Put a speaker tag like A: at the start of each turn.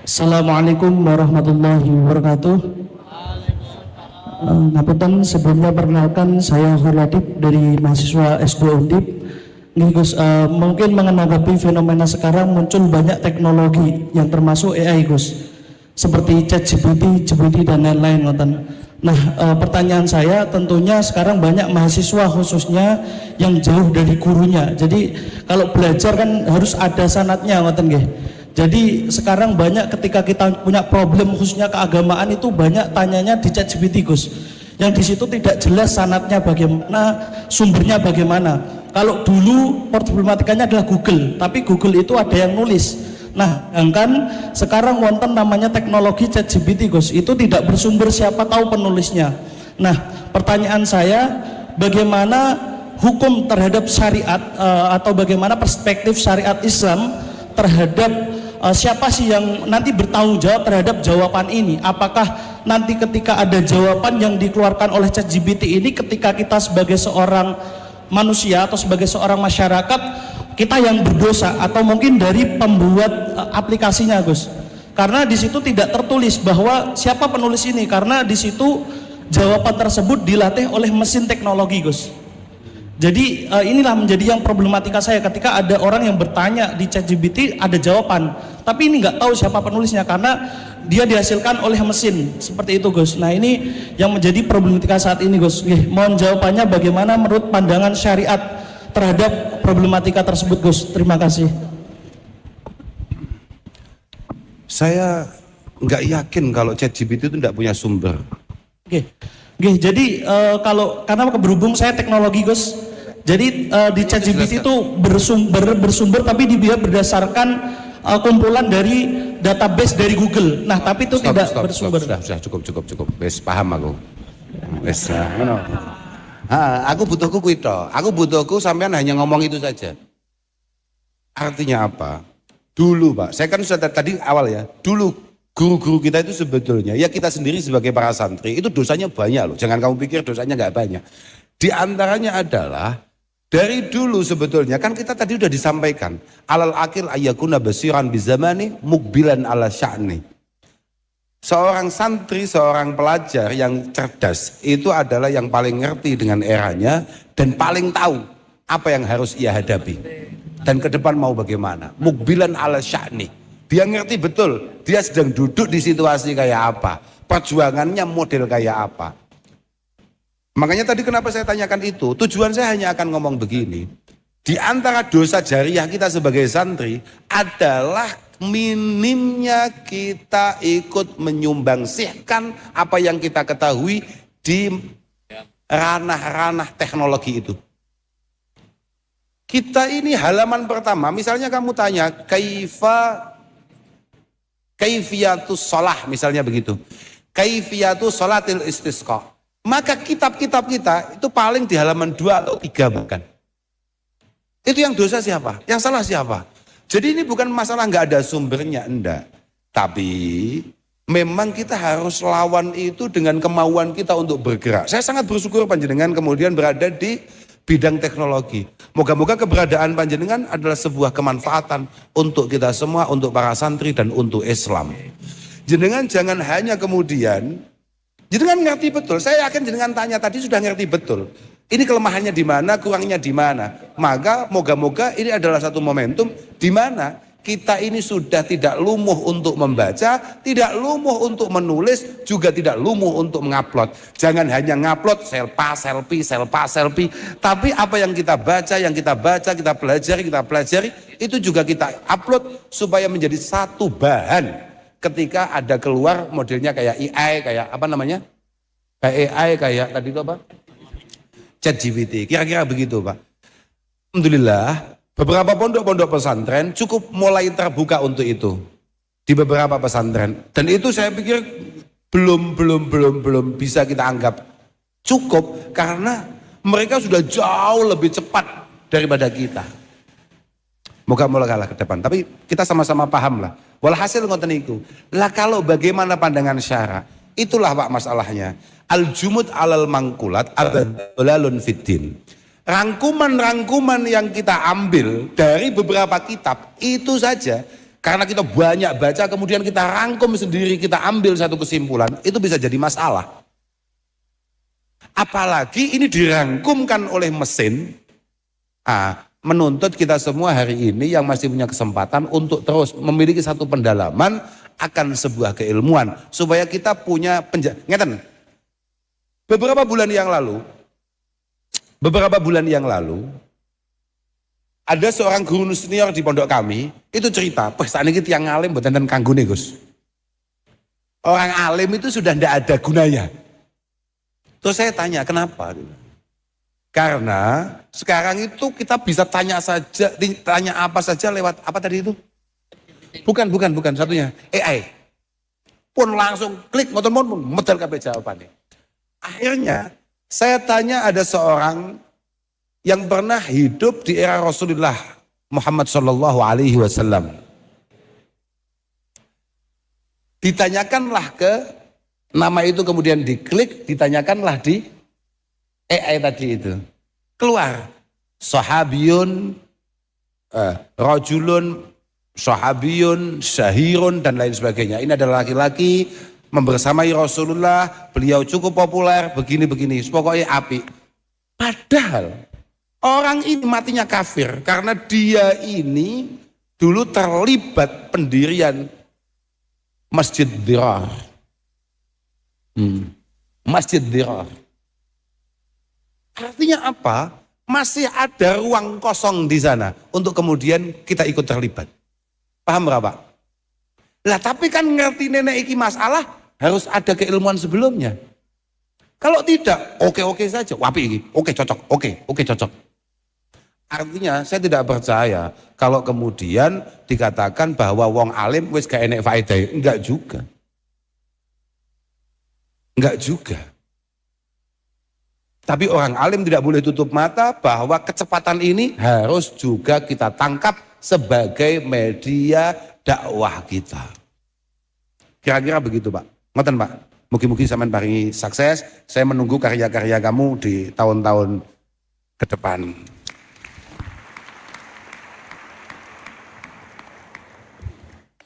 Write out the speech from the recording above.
A: Assalamualaikum warahmatullahi wabarakatuh. Ngapunten, sebelumnya perkenalkan saya Hurladip dari mahasiswa S2 Undip. Nih Gus, mungkin menanggapi fenomena sekarang muncul banyak teknologi yang termasuk AI Gus, seperti ChatGPT, GPT dan lain-lain. Nah, pertanyaan saya tentunya sekarang banyak mahasiswa khususnya yang jauh dari gurunya. Jadi kalau belajar kan harus ada sanatnya, ngoten nggih. Jadi sekarang banyak ketika kita punya problem khususnya keagamaan itu banyak tanyanya di ChatGPT Gus. Yang di situ tidak jelas sanatnya bagaimana, sumbernya bagaimana. Kalau dulu problematikanya adalah Google, tapi Google itu ada yang nulis. Nah, kan sekarang wonten namanya teknologi ChatGPT Gus. Itu tidak bersumber, siapa tahu penulisnya. Nah, pertanyaan saya, bagaimana hukum terhadap syariat atau bagaimana perspektif syariat Islam terhadap siapa sih yang nanti bertanggung jawab terhadap jawaban ini? Apakah nanti ketika ada jawaban yang dikeluarkan oleh ChatGPT ini, ketika kita sebagai seorang manusia atau sebagai seorang masyarakat, kita yang berdosa, atau mungkin dari pembuat aplikasinya Gus? Karena di situ tidak tertulis bahwa siapa penulis ini, karena di situ jawaban tersebut dilatih oleh mesin teknologi Gus. Jadi inilah menjadi yang problematika saya ketika ada orang yang bertanya di ChatGPT, ada jawaban, tapi ini nggak tahu siapa penulisnya karena dia dihasilkan oleh mesin seperti itu Gus. Nah, ini yang menjadi problematika saat ini Gus. Mohon jawabannya bagaimana menurut pandangan syariat terhadap problematika tersebut Gus. Terima kasih.
B: Saya nggak yakin kalau ChatGPT itu tidak punya sumber.
A: Jadi karena berhubung saya teknologi Gus, jadi di ChatGPT itu bersumber tapi dia berdasarkan kumpulan dari database dari Google. Nah, tapi itu tidak bersumber.
B: Sudah cukup. Wes paham aku. Wes aku butuhku kuwi tok. Aku butuhku sampean hanya ngomong itu saja. Artinya apa? Dulu Pak, saya kan sudah tadi awal ya. Dulu guru-guru kita itu sebetulnya, ya kita sendiri sebagai para santri itu dosanya banyak loh. Jangan kamu pikir dosanya nggak banyak. Di antaranya adalah dari dulu sebetulnya kan kita tadi udah disampaikan alal akil ayyakuna basiran bizamani mukbilan ala sya'ni. Seorang santri, seorang pelajar yang cerdas itu adalah yang paling ngerti dengan eranya dan paling tahu apa yang harus ia hadapi dan ke depan mau bagaimana. Mukbilan ala sya'ni. Dia ngerti betul, dia sedang duduk di situasi kayak apa, perjuangannya model kayak apa. Makanya tadi kenapa saya tanyakan itu, tujuan saya hanya akan ngomong begini. Di antara dosa jariah kita sebagai santri adalah minimnya kita ikut menyumbangsihkan apa yang kita ketahui di ranah-ranah teknologi itu. Kita ini halaman pertama, misalnya kamu tanya, kaifiyatus sholah misalnya begitu, kaifiyatus sholatil istisqa, maka kitab-kitab kita itu paling di halaman 2 atau 3 bahkan. Itu yang dosa siapa? Yang salah siapa? Jadi ini bukan masalah nggak ada sumbernya, enggak. Tapi memang kita harus lawan itu dengan kemauan kita untuk bergerak. Saya sangat bersyukur panjenengan kemudian berada di bidang teknologi. Moga-moga keberadaan panjenengan adalah sebuah kemanfaatan untuk kita semua, untuk para santri dan untuk Islam. Jenengan jangan hanya kemudian, jenengan ngerti betul. Saya yakin jenengan tanya tadi sudah ngerti betul. Ini kelemahannya di mana, kurangnya di mana. Maka moga-moga ini adalah satu momentum di mana kita ini sudah tidak lumuh untuk membaca, tidak lumuh untuk menulis, juga tidak lumuh untuk mengupload. Jangan hanya ngupload selfie, tapi apa yang kita baca, kita pelajari, itu juga kita upload supaya menjadi satu bahan ketika ada keluar modelnya kayak AI, kayak apa namanya? Kayak AI, kayak tadi itu apa? ChatGPT, kira-kira begitu Pak. Alhamdulillah, beberapa pondok-pondok pesantren cukup mulai terbuka untuk itu di beberapa pesantren, dan itu saya pikir belum bisa kita anggap cukup karena mereka sudah jauh lebih cepat daripada kita. Moga-moga lah ke depan, tapi kita sama-sama paham lah. Walhasil ngoten niku. Lah kalau bagaimana pandangan syara, itulah Pak masalahnya. Al-jumud alal mangkulat abdalalun fiddin. Rangkuman-rangkuman yang kita ambil dari beberapa kitab itu saja Karena kita banyak baca, kemudian kita rangkum sendiri, kita ambil satu kesimpulan, itu bisa jadi masalah. Apalagi ini dirangkumkan oleh mesin, menuntut kita semua hari ini yang masih punya kesempatan untuk terus memiliki satu pendalaman akan sebuah keilmuan. Supaya kita punya ngeten, beberapa bulan yang lalu, ada seorang guru senior di pondok kami, itu cerita, saat ini tiang alim buatan kanggo nih Gus. Orang alim itu sudah tidak ada gunanya. Terus saya tanya, kenapa? Karena sekarang itu kita bisa tanya apa saja lewat, apa tadi itu? Bukan satunya, AI. Pun langsung klik, ngotot-ngotot, medal kabeh jawabannya. Akhirnya, saya tanya ada seorang yang pernah hidup di era Rasulullah Muhammad Sallallahu Alaihi Wasallam. Ditanyakanlah ke nama itu, kemudian diklik, ditanyakanlah di AI tadi itu. Keluar sahabiyun, rajulun, sahabiyun, syahirun dan lain sebagainya. Ini adalah laki-laki membersamai Rasulullah, beliau cukup populer, begini-begini, pokoknya api. Padahal orang ini matinya kafir karena dia ini dulu terlibat pendirian Masjid Dirar. Masjid Dirar. Artinya apa? Masih ada ruang kosong di sana untuk kemudian kita ikut terlibat. Paham berapa? Lah tapi kan ngerti nenek iki masalah harus ada keilmuan sebelumnya. Kalau tidak, oke saja. Wapi iki, oke cocok, oke cocok. Artinya saya tidak percaya kalau kemudian dikatakan bahwa wong alim wis gak enek faedah. Enggak juga. Tapi orang alim tidak boleh tutup mata bahwa kecepatan ini harus juga kita tangkap sebagai media dakwah kita. Kira-kira begitu Pak. Ngoten Pak. Mugi-mugi sampean paringi sukses. Saya menunggu karya-karya kamu di tahun-tahun ke depan.